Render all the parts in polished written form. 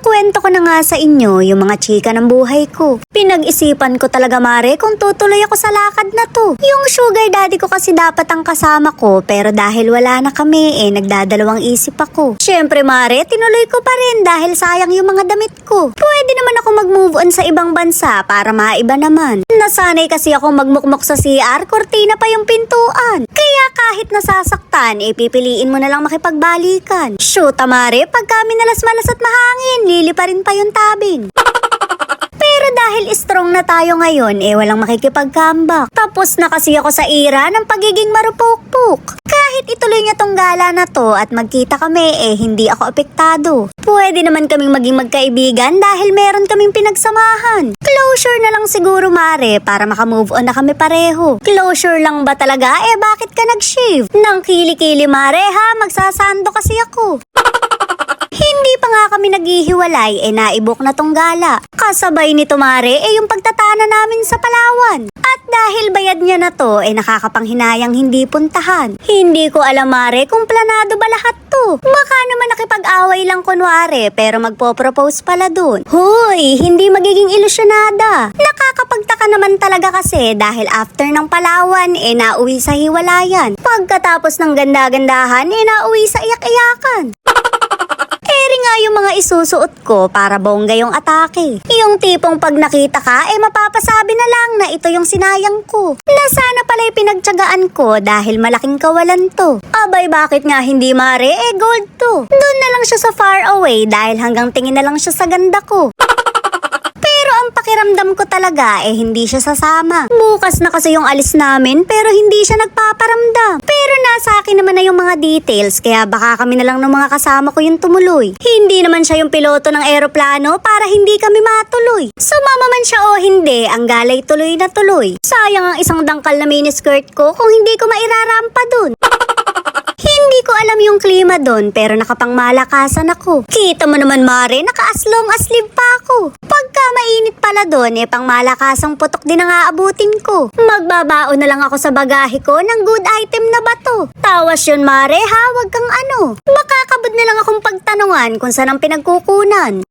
Ikukwento ko na nga sa inyo yung mga chika ng buhay ko. Pinag-isipan ko talaga mare kung tutuloy ako sa lakad na to. Yung sugar daddy ko kasi dapat ang kasama ko, pero dahil wala na kami nagdadalawang isip ako. Syempre mare, tinuloy ko pa rin dahil sayang yung mga damit ko. Pwede naman ako mag-move on sa ibang bansa para maiba naman. Nasanay kasi ako magmukmok sa CR, kortina pa yung pintuan. Kaya kahit nasasaktan, pipiliin mo na lang makipagbalikan. Shoot mare, pagka minalas-malas at mahangin, liliparin pa yung tabing. Pero dahil strong na tayo ngayon, walang makikipagkambak. Tapos na kasi ako sa era ng pagiging marupok-pok. Kahit ituloy niya tong gala na to at magkita kami, hindi ako apektado. Pwede naman kaming maging magkaibigan dahil meron kaming pinagsamahan. Closure na lang siguro mare para makamove on na kami pareho. Closure lang ba talaga? Bakit ka nag-shave? Nang kili-kili mare ha, magsasando kasi ako. Hindi pa nga kami naghihiwalay, naibok na tong gala. Kasabay nito mare, yung pagtatana namin sa Palawan. At dahil bayad niya na to, nakakapanghinayang hindi puntahan. Hindi ko alam mare kung planado ba lahat to. Baka naman nakipag-away lang kunwari, pero magpo-propose pala dun. Hoy, hindi magiging ilusyonada. Nakakapagtaka naman talaga kasi dahil after ng Palawan, nauwi sa hiwalayan. Pagkatapos ng ganda-gandahan, nauwi sa iyak-iyakan. Nga yung mga isusuot ko para bongga yung atake. Yung tipong pag nakita ka, mapapasabi na lang na ito yung sinayang ko. Na sana pala'y pinagtyagaan ko dahil malaking kawalan to. Abay bakit nga hindi mare, gold to. Doon na lang siya sa far away dahil hanggang tingin na lang siya sa ganda ko. Pero ang pakiramdam ko talaga hindi siya sasama. Bukas na kasi yung alis namin pero hindi siya nagpaparamdam. Pero nasa akin naman na yung mga details kaya baka kami na lang ng mga kasama ko yung tumuloy. Hindi naman siya yung piloto ng eroplano para hindi kami matuloy. Sumama man siya o hindi, ang galay tuloy na tuloy. Sayang ang isang dangkal na miniskirt ko kung hindi ko mairarampa dun. Hindi ko alam yung klima doon pero nakapangmalakasan ako. Kita mo naman mare, naka-aslong aslib pa ako. Pagka mainit pala doon, pangmalakasang putok din ang aabutin ko. Magbabaon na lang ako sa bagahe ko ng good item na bato. Tawas yun mare ha, wag kang ano. Makakabod na lang akong pagtanungan kung saan ang pinagkukunan.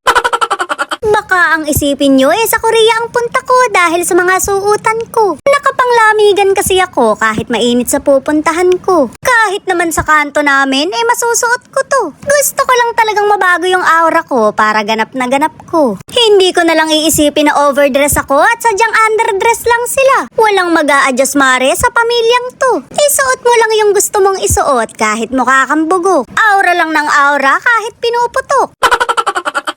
Baka ang isipin nyo sa Korea ang punta ko dahil sa mga suutan ko. Nakapanglamigan kasi ako kahit mainit sa pupuntahan ko. Kahit naman sa kanto namin, masusuot ko to. Gusto ko lang talagang mabago yung aura ko para ganap na ganap ko. Hindi ko na lang iisipin na overdress ako at sadyang underdress lang sila. Walang mag-a-adjust mare sa pamilyang to. Isuot mo lang yung gusto mong isuot kahit mukha kang bugok. Aura lang ng aura kahit pinuputok.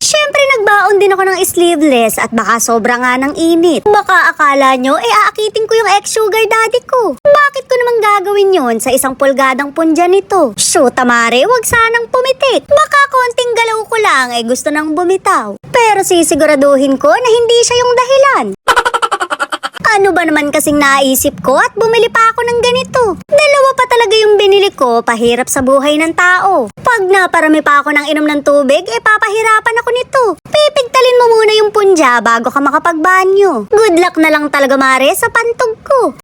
Siyempre nagbaon din ako ng sleeveless at baka sobra nga ng init. Baka akala nyo aakitin ko yung ex-sugar daddy ko. Bakit ko naman gagawin yon sa isang pulgadang punja nito? Shoot mare, wag sanang pumitik. Baka konting galaw ko lang gusto nang bumitaw. Pero sisiguraduhin ko na hindi siya yung dahilan. Ano ba naman kasing naisip ko at bumili pa ako ng ganito? Dalawa pa talaga yung binili ko, pahirap sa buhay ng tao. Pag naparami pa ako ng inom ng tubig, papahirapan ako nito. Pipigtalin mo muna yung punja bago ka makapagbanyo. Good luck na lang talaga mare sa pantog ko.